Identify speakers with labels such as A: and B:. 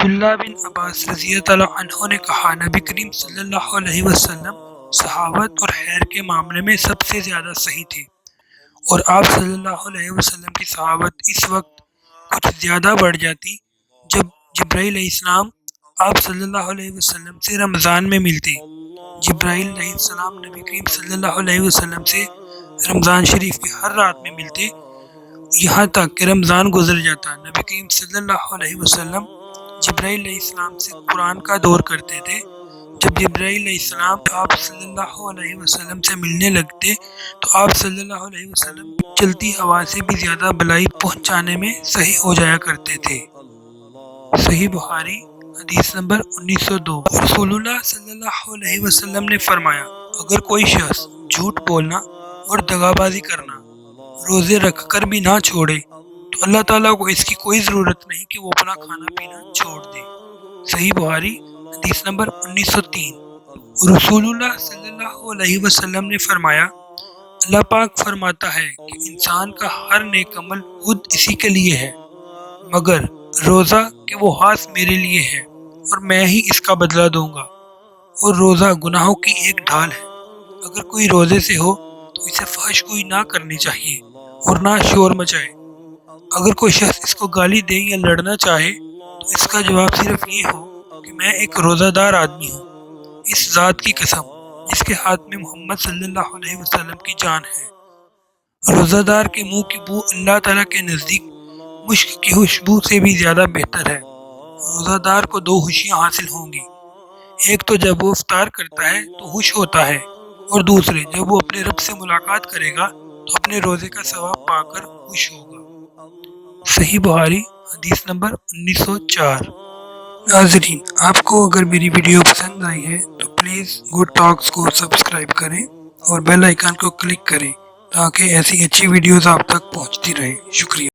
A: عبداللہ بن عباس رضی اللہ عنہ نے کہا، نبی کریم صلی اللہ علیہ وسلم صحابت اور خیر کے معاملے میں سب سے زیادہ صحیح تھے، اور آپ صلی اللہ علیہ وسلم کی صحابت اس وقت کچھ زیادہ بڑھ جاتی جب جبرائیل علیہ السلام آپ صلی اللہ علیہ وسلم سے رمضان میں ملتے۔ جبرائیل علیہ السلام نبی کریم صلی اللہ علیہ وسلم سے رمضان شریف کی ہر رات میں ملتے، یہاں تک کہ رمضان گزر جاتا۔ نبی کریم صلی اللہ علیہ وسلم جبرائیل علیہ السلام سے قرآن کا دور کرتے تھے۔ جب جبرائیل علیہ السلام آپ صلی اللہ علیہ وسلم سے ملنے لگتے تو آپ صلی اللہ علیہ وسلم چلتی ہوا سے بھی زیادہ بلائی پہنچانے میں صحیح ہو جایا کرتے تھے۔ صحیح بخاری حدیث نمبر 1902۔ رسول اللہ صلی اللہ علیہ وسلم نے فرمایا، اگر کوئی شخص جھوٹ بولنا اور دغا بازی کرنا روزے رکھ کر بھی نہ چھوڑے تو اللہ تعالیٰ کو اس کی کوئی ضرورت نہیں کہ وہ اپنا کھانا پینا چھوڑ دے۔ صحیح بخاری حدیث نمبر 1903۔ رسول اللہ صلی اللہ علیہ وسلم نے فرمایا، اللہ پاک فرماتا ہے کہ انسان کا ہر نیک عمل خود اسی کے لیے ہے، مگر روزہ کہ وہ ہاتھ میرے لیے ہے اور میں ہی اس کا بدلہ دوں گا، اور روزہ گناہوں کی ایک ڈھال ہے۔ اگر کوئی روزے سے ہو تو اسے فحش گوئی نہ کرنی چاہیے اور نہ شور مچائے۔ اگر کوئی شخص اس کو گالی دے یا لڑنا چاہے تو اس کا جواب صرف یہ ہو کہ میں ایک روزہ دار آدمی ہوں، اس ذات کی قسم جس کے ہاتھ میں محمد صلی اللہ علیہ وسلم کی جان ہے۔ روزہ دار کے منہ کی بو اللہ تعالیٰ کے نزدیک مشک کی خوشبو سے بھی زیادہ بہتر ہے۔ روزہ دار کو دو خوشیاں حاصل ہوں گی، ایک تو جب وہ افطار کرتا ہے تو خوش ہوتا ہے، اور دوسرے جب وہ اپنے رب سے ملاقات کرے گا تو اپنے روزے کا ثواب پا کر خوش ہوگا۔ صحیح بخاری حدیث نمبر 1904۔ ناظرین، آپ کو اگر میری ویڈیو پسند آئی ہے تو پلیز گڈ ٹاکس کو سبسکرائب کریں اور بیل آئیکن کو کلک کریں تاکہ ایسی اچھی ویڈیوز آپ تک پہنچتی رہے۔ شکریہ۔